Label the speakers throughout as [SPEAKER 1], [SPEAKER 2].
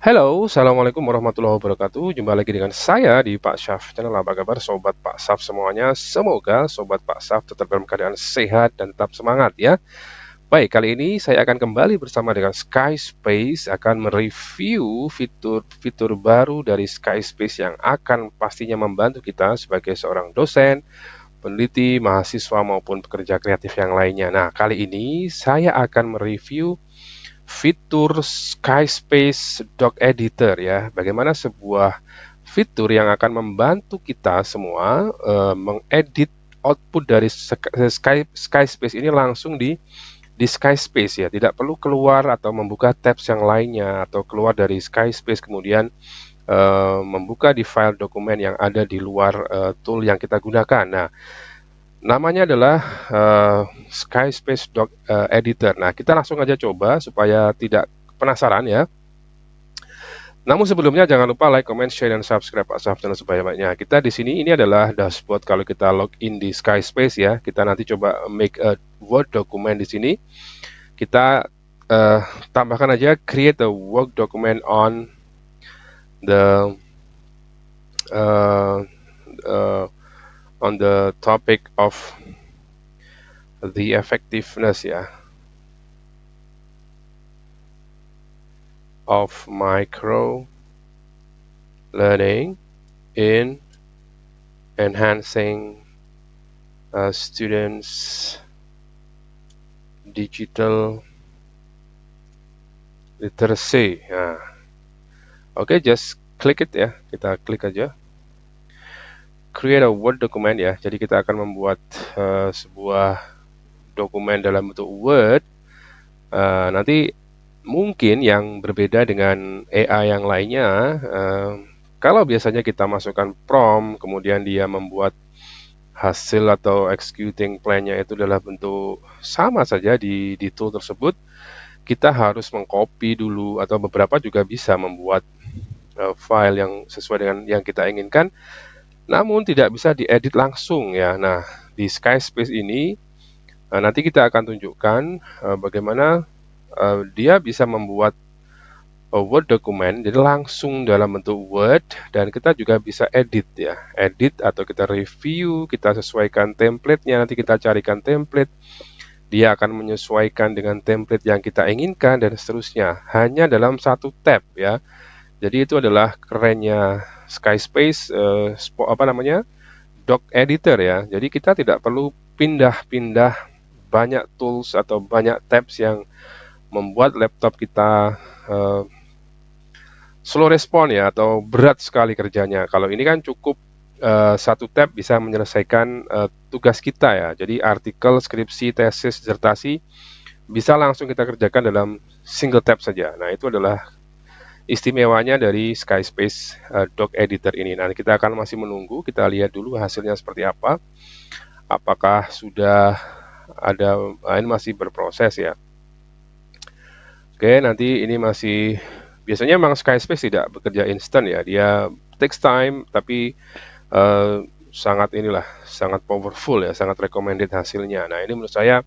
[SPEAKER 1] Halo, Assalamualaikum warahmatullahi wabarakatuh. Jumpa lagi dengan saya di Pak Syaf Channel. Apa kabar Sobat Pak Syaf semuanya? Semoga Sobat Pak Syaf tetap dalam keadaan sehat dan tetap semangat ya. Baik, kali ini saya akan kembali bersama dengan Skyspace akan mereview fitur-fitur baru dari Skyspace yang akan pastinya membantu kita sebagai seorang dosen, peneliti, mahasiswa maupun pekerja kreatif yang lainnya. Nah, kali ini saya akan mereview fitur Skyspace Doc Editor ya. Bagaimana sebuah fitur yang akan membantu kita semua mengedit output dari Skyspace ini langsung di Skyspace ya. Tidak perlu keluar atau membuka tabs yang lainnya atau keluar dari Skyspace kemudian membuka di file dokumen yang ada di luar tool yang kita gunakan. Nah, namanya adalah Skyspace Doc Editor. Nah, kita langsung aja coba supaya tidak penasaran ya. Namun sebelumnya jangan lupa like, comment, share, dan subscribe Pak Saf channel sebanyak-banyaknya. Kita di sini ini adalah dashboard kalau kita login di Skyspace ya. Kita nanti coba make a Word document di sini. Kita tambahkan aja create a Word document on the uh, uh, on the topic of the effectiveness ya of micro learning in enhancing students digital literacy. Nah, oke, just click it ya. Kita klik aja. Create a Word document ya. Jadi kita akan membuat sebuah dokumen dalam bentuk Word. Nanti mungkin yang berbeda dengan AI yang lainnya, kalau biasanya kita masukkan prompt, kemudian dia membuat hasil atau executing plan-nya itu adalah bentuk sama saja di tool tersebut, kita harus mengcopy dulu atau beberapa juga bisa membuat file yang sesuai dengan yang kita inginkan, namun tidak bisa diedit langsung ya. Nah, di Skyspace ini nanti kita akan tunjukkan bagaimana dia bisa membuat Word dokumen jadi langsung dalam bentuk Word, dan kita juga bisa edit ya, edit atau kita review, kita sesuaikan template-nya, nanti kita carikan template, dia akan menyesuaikan dengan template yang kita inginkan dan seterusnya hanya dalam satu tab ya. Jadi itu adalah kerennya Skyspace Doc Editor ya. Jadi kita tidak perlu pindah-pindah banyak tools atau banyak tabs yang membuat laptop kita slow respon ya atau berat sekali kerjanya. Kalau ini kan cukup satu tab bisa menyelesaikan tugas kita ya. Jadi artikel, skripsi, tesis, disertasi bisa langsung kita kerjakan dalam single tab saja. Nah, itu adalah istimewanya dari Skyspace Doc Editor ini. Nah, kita akan masih menunggu, kita lihat dulu hasilnya seperti apa. Apakah sudah ada, ini masih berproses ya. Oke, nanti ini masih, biasanya memang Skyspace tidak bekerja instan ya, dia takes time, tapi sangat powerful ya, sangat recommended hasilnya. Nah, ini menurut saya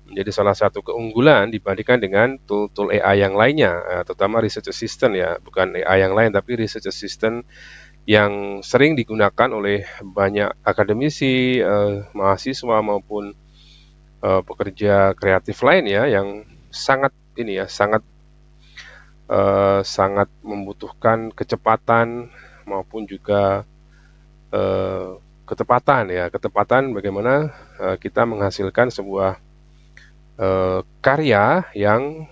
[SPEAKER 1] menjadi salah satu keunggulan dibandingkan dengan tool-tool AI yang lainnya, terutama research assistant ya, bukan AI yang lain, tapi research assistant yang sering digunakan oleh banyak akademisi, mahasiswa maupun pekerja kreatif lain ya, yang sangat ini ya, sangat membutuhkan kecepatan maupun juga ketepatan ya, ketepatan bagaimana kita menghasilkan sebuah karya yang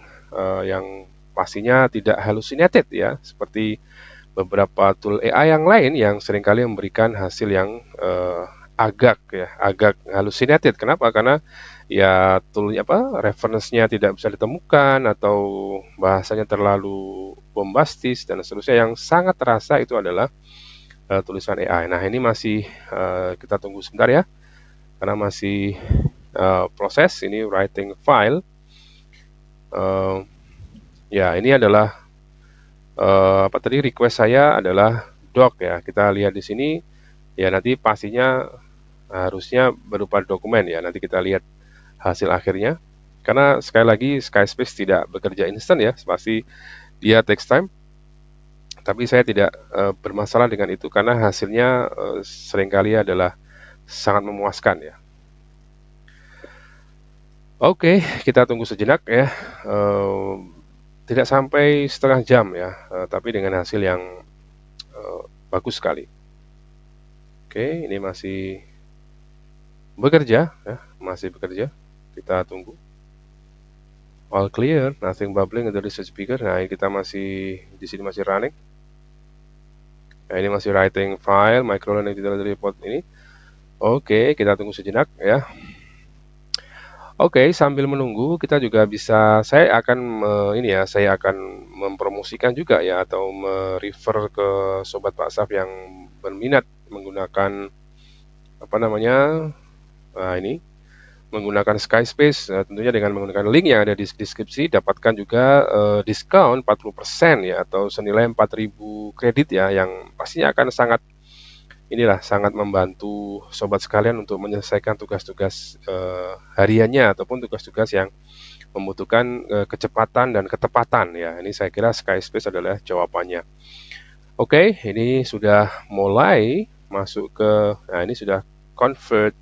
[SPEAKER 1] pastinya tidak hallucinated ya, seperti beberapa tool AI yang lain yang seringkali memberikan hasil yang agak hallucinated. Kenapa? Karena ya toolnya reference-nya tidak bisa ditemukan atau bahasanya terlalu bombastis dan seterusnya. Yang sangat terasa itu adalah tulisan AI. Nah, ini masih kita tunggu sebentar ya, karena masih proses ini writing file. Ya, ini adalah request saya adalah doc ya. Kita lihat di sini ya, nanti pastinya harusnya berupa dokumen ya. Nanti kita lihat hasil akhirnya. Karena sekali lagi Skyspace tidak bekerja instan ya, pasti dia takes time. Tapi saya tidak bermasalah dengan itu karena hasilnya seringkali adalah sangat memuaskan ya. Oke, kita tunggu sejenak ya. Eh, Tidak sampai setengah jam ya, tapi dengan hasil yang bagus sekali. Oke, ini masih bekerja ya, masih bekerja. Kita tunggu. All clear, nothing bubbling in the research speaker. Nah, ini kita masih di sini masih running. Nah, ini masih writing file microlearning detail report ini. Oke, kita tunggu sejenak ya. Oke, sambil menunggu kita juga bisa, saya akan ini ya, saya akan mempromosikan juga ya atau merefer ke sobat Pak Saf yang berminat menggunakan apa namanya, nah ini menggunakan Skyspace, tentunya dengan menggunakan link yang ada di deskripsi dapatkan juga diskon 40% ya atau senilai 4.000 kredit ya yang pastinya akan sangat inilah sangat membantu sobat sekalian untuk menyelesaikan tugas-tugas hariannya ataupun tugas-tugas yang membutuhkan kecepatan dan ketepatan ya. Ini saya kira Skyspace adalah jawabannya. Oke, ini sudah mulai masuk ke, nah ini sudah convert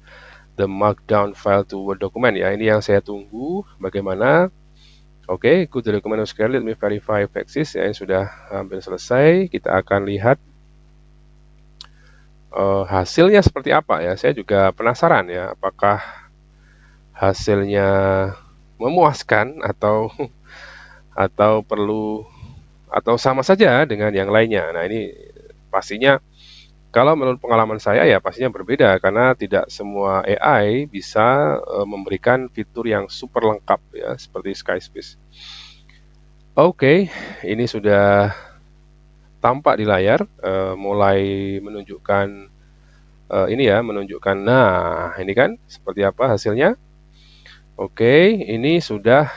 [SPEAKER 1] the markdown file to Word document ya. Ini yang saya tunggu bagaimana. Oke, good the document was created, let me verify access ya, ini sudah hampir selesai. Kita akan lihat hasilnya seperti apa ya. Saya juga penasaran ya, apakah hasilnya memuaskan atau perlu atau sama saja dengan yang lainnya. Nah, ini pastinya kalau menurut pengalaman saya ya pastinya berbeda karena tidak semua AI bisa memberikan fitur yang super lengkap ya seperti Skyspace. Oke, ini sudah tampak di layar, mulai menunjukkan ini ya, menunjukkan. Nah, ini kan seperti apa hasilnya? Oke, ini sudah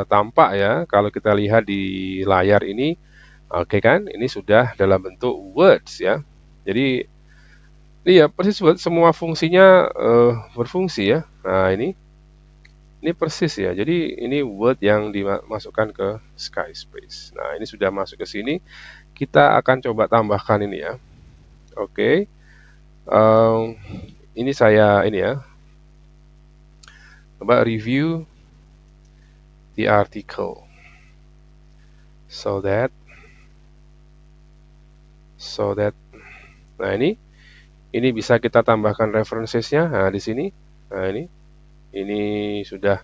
[SPEAKER 1] tampak ya. Kalau kita lihat di layar ini, oke kan? Ini sudah dalam bentuk words ya. Jadi, iya persis Word, semua fungsinya berfungsi ya. Nah, ini persis ya. Jadi ini Word yang dimasukkan ke Skyspace. Nah, ini sudah masuk ke sini. Kita akan coba tambahkan ini ya. Oke. Ini saya ini ya. Coba review the article. So that nah ini bisa kita tambahkan references-nya. Nah, di sini. Nah, ini sudah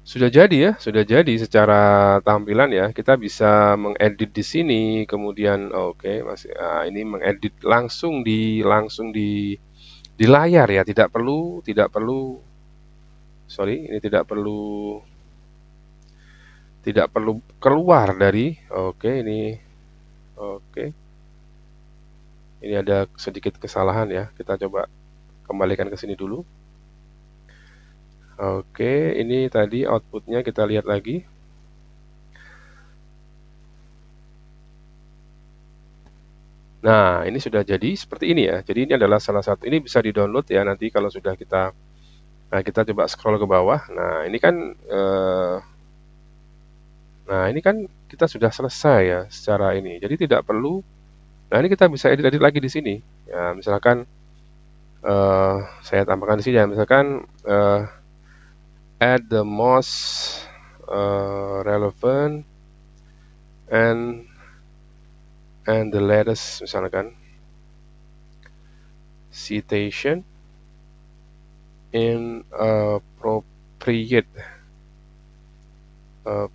[SPEAKER 1] jadi ya, sudah jadi secara tampilan ya. Kita bisa mengedit di sini, kemudian oke, masih ini mengedit langsung di layar ya, tidak perlu sorry, ini tidak perlu keluar dari oke. Ini ada sedikit kesalahan ya. Kita coba kembalikan ke sini dulu. Oke, ini tadi outputnya kita lihat lagi. Nah, ini sudah jadi seperti ini ya. Jadi ini adalah salah satu, ini bisa di-download ya nanti kalau sudah kita, nah kita coba scroll ke bawah. Nah, ini kan kita sudah selesai ya secara ini. Jadi tidak perlu, nah ini kita bisa edit lagi di sini. Ya, misalkan saya tambahkan di sini ya, misalkan add the most relevant and the latest misalkan citation in appropriate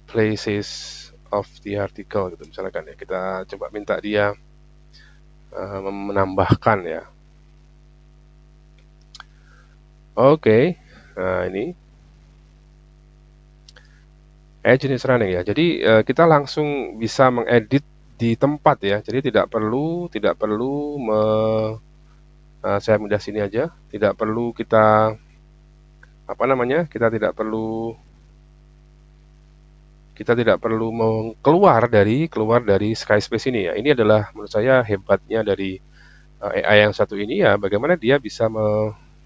[SPEAKER 1] places of the article gitu misalkan ya. Kita coba minta dia menambahkan ya. Oke. Nah, ini engine is running ya. Jadi kita langsung bisa mengedit di tempat ya. Jadi tidak perlu saya pindah sini aja. Tidak perlu kita apa namanya? Kita tidak perlu keluar dari Skyspace ini ya. Ini adalah menurut saya hebatnya dari AI yang satu ini ya. Bagaimana dia bisa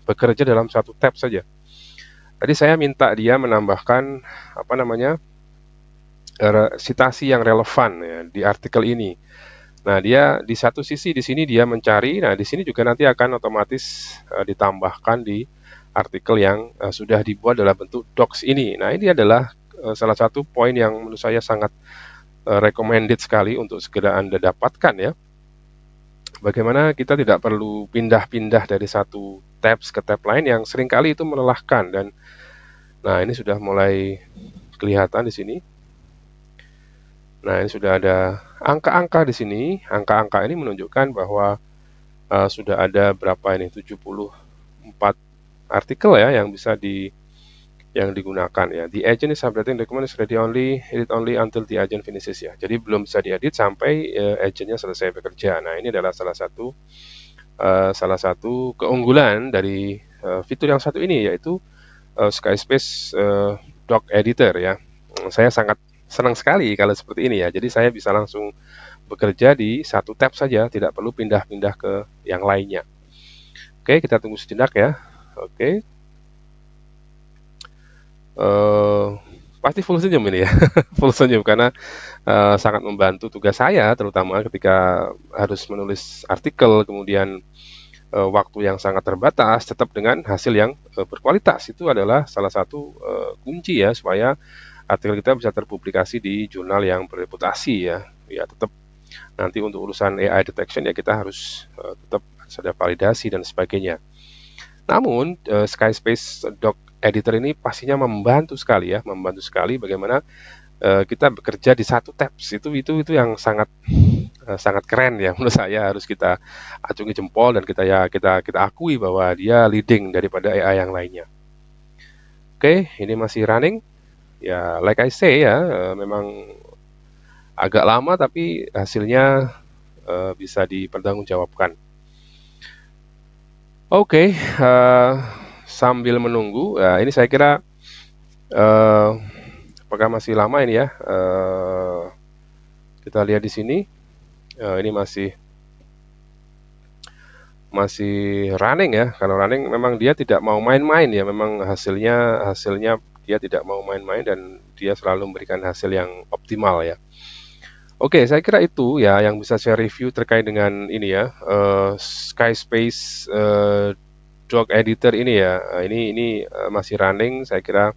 [SPEAKER 1] bekerja dalam satu tab saja. Tadi saya minta dia menambahkan apa namanya? sitasi yang relevan ya di artikel ini. Nah, dia di satu sisi di sini dia mencari, nah di sini juga nanti akan otomatis ditambahkan di artikel yang sudah dibuat dalam bentuk docs ini. Nah, ini adalah salah satu poin yang menurut saya sangat recommended sekali untuk segera Anda dapatkan ya. Bagaimana kita tidak perlu pindah-pindah dari satu tabs ke tab lain yang seringkali itu melelahkan. Dan nah, ini sudah mulai kelihatan di sini. Nah, ini sudah ada angka-angka di sini. Angka-angka ini menunjukkan bahwa sudah ada berapa ini, 74 artikel ya yang bisa yang digunakan ya. The agent is updating document is ready edit only until the agent finishes ya. Jadi belum bisa diedit sampai agentnya selesai bekerja. Nah, ini adalah salah satu keunggulan dari fitur yang satu ini, yaitu Skyspace Doc Editor ya. Saya sangat senang sekali kalau seperti ini ya. Jadi saya bisa langsung bekerja di satu tab saja, tidak perlu pindah-pindah ke yang lainnya. Oke, kita tunggu sejenak ya. Oke. Pasti full senyum ini ya. Full senyum karena sangat membantu tugas saya, terutama ketika harus menulis artikel, kemudian waktu yang sangat terbatas, tetap dengan hasil yang berkualitas. Itu adalah salah satu kunci ya, supaya artikel kita bisa terpublikasi di jurnal yang berreputasi ya. Ya, tetap nanti untuk urusan AI detection ya kita harus tetap ada validasi dan sebagainya. Namun Skyspace Doc Editor ini pastinya membantu sekali ya, membantu sekali bagaimana kita bekerja di satu tabs. Itu yang sangat keren ya menurut saya, harus kita acungi jempol dan kita akui bahwa dia leading daripada AI yang lainnya. Oke, ini masih running. Ya, like I say ya, memang agak lama tapi hasilnya bisa dipertanggungjawabkan. Oke, sambil menunggu, ini saya kira apakah masih lama ini ya? Kita lihat di sini, ini masih running ya. Kalau running memang dia tidak mau main-main ya, memang hasilnya dia tidak mau main-main dan dia selalu memberikan hasil yang optimal ya. Oke, saya kira itu ya yang bisa saya review terkait dengan ini ya, Skyspace Doc Editor ini ya. Ini masih running. Saya kira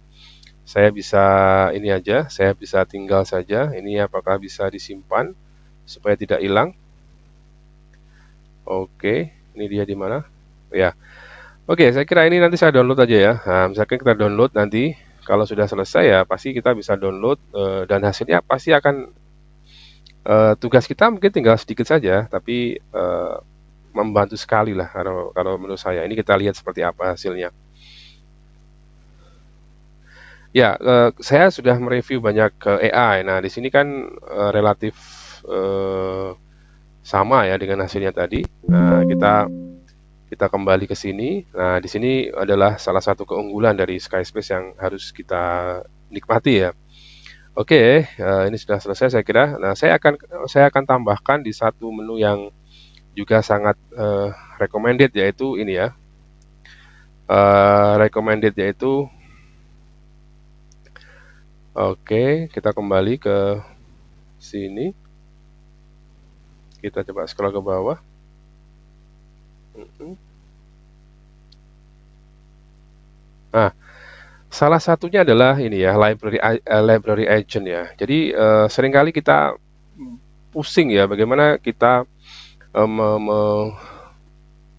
[SPEAKER 1] saya bisa ini aja, saya bisa tinggal saja. Ini apakah bisa disimpan supaya tidak hilang? Oke, ini dia di mana? Ya. Oke, saya kira ini nanti saya download aja ya. Nah, misalkan kita download nanti, kalau sudah selesai ya pasti kita bisa download dan hasilnya pasti akan tugas kita mungkin tinggal sedikit saja, tapi membantu sekali lah kalau menurut saya. Ini kita lihat seperti apa hasilnya. Ya, saya sudah mereview banyak AI. Nah, di sini kan relatif sama ya dengan hasilnya tadi. Nah, kita kembali ke sini. Nah, di sini adalah salah satu keunggulan dari Skyspace yang harus kita nikmati ya. Oke, ini sudah selesai saya kira. Nah, saya akan tambahkan di satu menu yang juga sangat recommended, yaitu ini ya. Recommended yaitu, oke, kita kembali ke sini. Kita coba scroll ke bawah. Nah, salah satunya adalah ini ya, library agent ya. Jadi seringkali kita pusing ya, bagaimana kita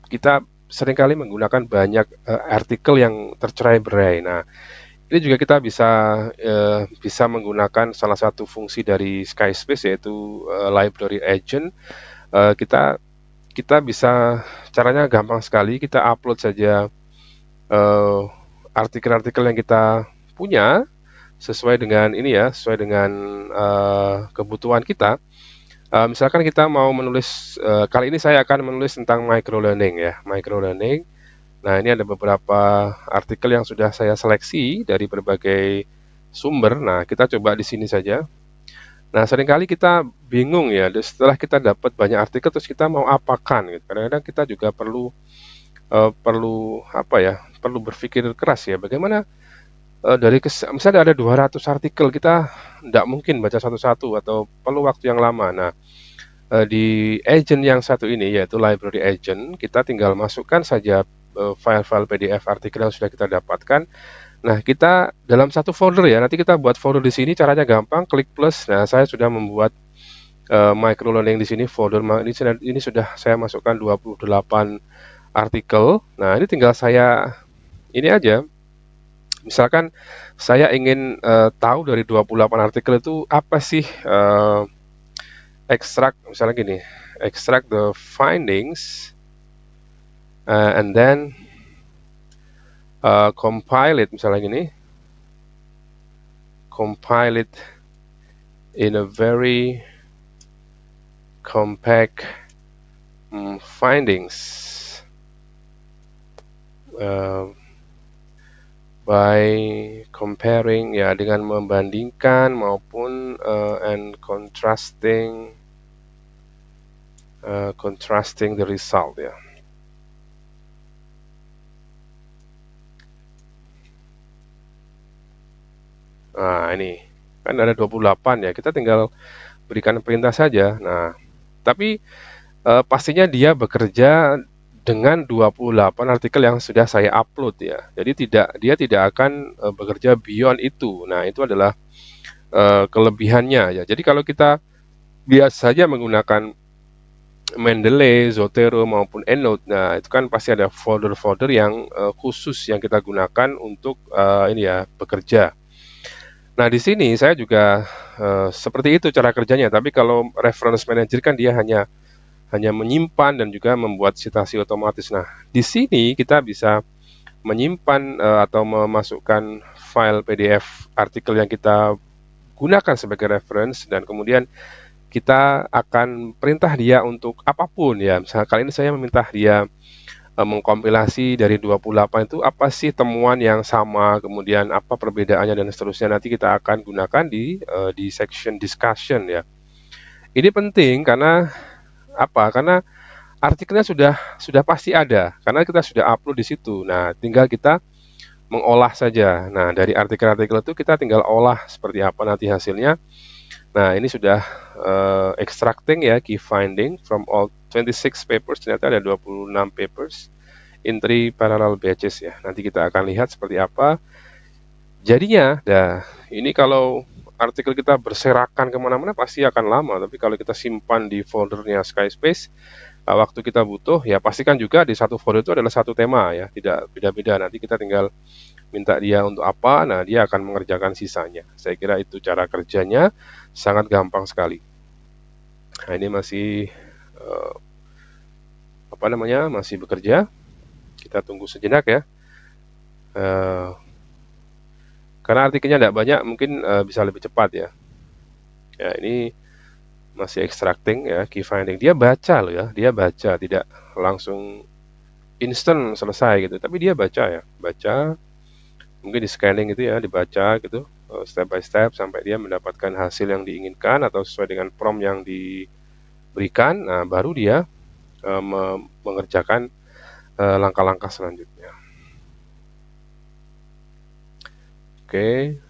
[SPEAKER 1] kita seringkali menggunakan banyak artikel yang tercerai-berai. Nah, ini juga kita bisa menggunakan salah satu fungsi dari Skyspace, yaitu library agent. Kita bisa, caranya gampang sekali, kita upload saja artikel-artikel yang kita punya sesuai dengan ini ya, sesuai dengan kebutuhan kita. Misalkan kita mau menulis, kali ini saya akan menulis tentang microlearning ya, microlearning. Nah, ini ada beberapa artikel yang sudah saya seleksi dari berbagai sumber. Nah, kita coba di sini saja. Nah, seringkali kita bingung ya, setelah kita dapat banyak artikel terus kita mau apakan gitu. Kadang-kadang kita juga perlu apa ya, perlu berpikir keras ya, bagaimana misalnya ada 200 artikel, kita tidak mungkin baca satu-satu atau perlu waktu yang lama. Nah, di agent yang satu ini, yaitu library agent, kita tinggal masukkan saja file-file PDF artikel yang sudah kita dapatkan. Nah, kita dalam satu folder ya, nanti kita buat folder di sini, caranya gampang, klik plus. Nah, saya sudah membuat microlearning di sini, folder ini sudah saya masukkan 28 artikel. Nah, ini tinggal saya ini aja. Misalkan saya ingin tahu dari 28 artikel itu apa sih extract, misalnya gini, extract the findings and then compile it, misalnya gini, compile it in a very compact findings by comparing, ya, dengan membandingkan maupun and contrasting the result, ya. Nah, ini kan ada 28 ya, kita tinggal berikan perintah saja. Nah, tapi pastinya dia bekerja dengan 28 artikel yang sudah saya upload ya. Jadi dia tidak akan bekerja beyond itu. Nah, itu adalah kelebihannya ya. Jadi kalau kita biasanya menggunakan Mendeley, Zotero maupun EndNote, nah itu kan pasti ada folder-folder yang khusus yang kita gunakan untuk ini ya, bekerja. Nah, di sini saya juga seperti itu cara kerjanya. Tapi kalau reference manager kan dia hanya menyimpan dan juga membuat citasi otomatis. Nah, di sini kita bisa menyimpan atau memasukkan file PDF artikel yang kita gunakan sebagai reference, dan kemudian kita akan perintah dia untuk apapun ya. Misalnya kali ini saya meminta dia mengkompilasi dari 28 itu apa sih temuan yang sama, kemudian apa perbedaannya dan seterusnya. Nanti kita akan gunakan di section discussion ya. Ini penting karena apa? Karena artikelnya sudah pasti ada, karena kita sudah upload di situ. Nah, tinggal kita mengolah saja. Nah, dari artikel-artikel itu kita tinggal olah seperti apa nanti hasilnya. Nah, ini sudah extracting ya, key finding from all 26 papers, ternyata ada 26 papers in 3 parallel batches ya. Nanti kita akan lihat seperti apa jadinya. Nah, ini kalau artikel kita berserakan kemana-mana pasti akan lama, tapi kalau kita simpan di foldernya Skyspace, waktu kita butuh ya pastikan juga di satu folder itu adalah satu tema ya, tidak beda-beda. Nanti kita tinggal minta dia untuk apa, nah dia akan mengerjakan sisanya. Saya kira itu cara kerjanya, sangat gampang sekali. Nah, ini masih masih bekerja. Kita tunggu sejenak ya, karena artikelnya tidak banyak, mungkin bisa lebih cepat ya. Ya, ini masih extracting ya, key finding. Dia baca loh ya, dia baca, tidak langsung instant selesai gitu, tapi dia baca ya, baca, mungkin di scanning gitu ya, dibaca gitu step by step sampai dia mendapatkan hasil yang diinginkan atau sesuai dengan prompt yang diberikan. Nah, baru dia mengerjakan langkah-langkah selanjutnya. Oke.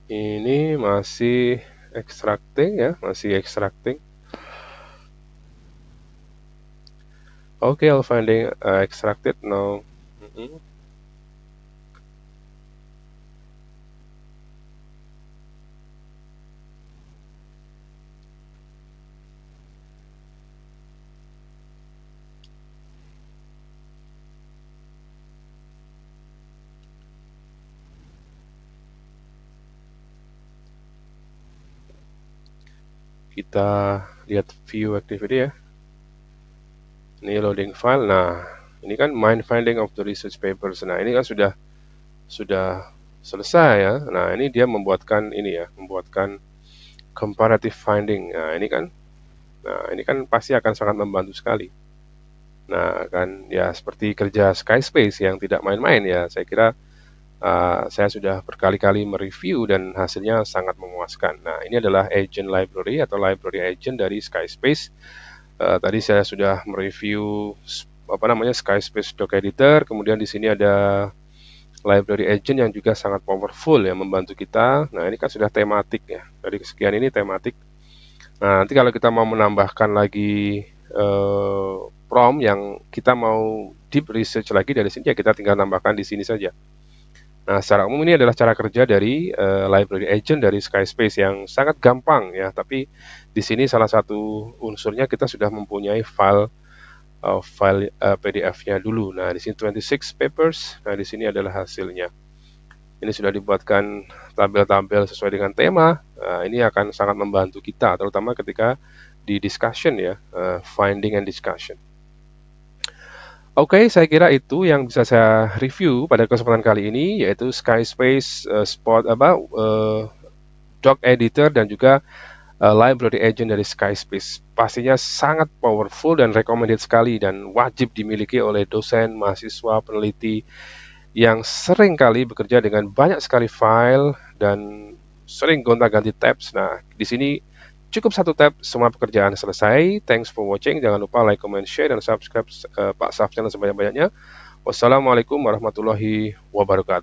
[SPEAKER 1] Ini masih extracting ya, masih extracting. Okay, all finding extracted now. Kita lihat view activity ya. Ini loading file. Nah, ini kan main finding of the research papers. Nah, ini kan sudah selesai ya. Nah, ini dia membuatkan ini ya, membuatkan comparative finding. Nah, ini kan pasti akan sangat membantu sekali. Nah, kan ya seperti kerja Skyspace yang tidak main-main ya. Saya kira saya sudah berkali-kali mereview dan hasilnya sangat memuaskan. Nah, ini adalah agent library atau library agent dari Skyspace. Tadi saya sudah mereview Skyspace Doc Editor, kemudian di sini ada library agent yang juga sangat powerful ya, membantu kita. Nah, ini kan sudah tematik ya. Dari sekian ini tematik. Nah, nanti kalau kita mau menambahkan lagi prompt yang kita mau deep research lagi dari sini, ya kita tinggal tambahkan di sini saja. Nah, secara umum ini adalah cara kerja dari library agent dari Skyspace yang sangat gampang ya. Tapi di sini salah satu unsurnya kita sudah mempunyai file PDF-nya dulu. Nah, di sini 26 papers. Nah, di sini adalah hasilnya. Ini sudah dibuatkan tabel-tabel sesuai dengan tema. Nah, ini akan sangat membantu kita, terutama ketika di discussion ya, finding and discussion. Oke, saya kira itu yang bisa saya review pada kesempatan kali ini, yaitu Skyspace Doc Editor dan juga library agent dari Skyspace. Pastinya sangat powerful dan recommended sekali dan wajib dimiliki oleh dosen, mahasiswa, peneliti yang sering kali bekerja dengan banyak sekali file dan sering gonta-ganti tabs. Nah, di sini cukup satu tab, semua pekerjaan selesai. Thanks for watching. Jangan lupa like, comment, share, dan subscribe Pak Saf Channel sebanyak-banyaknya. Wassalamualaikum warahmatullahi wabarakatuh.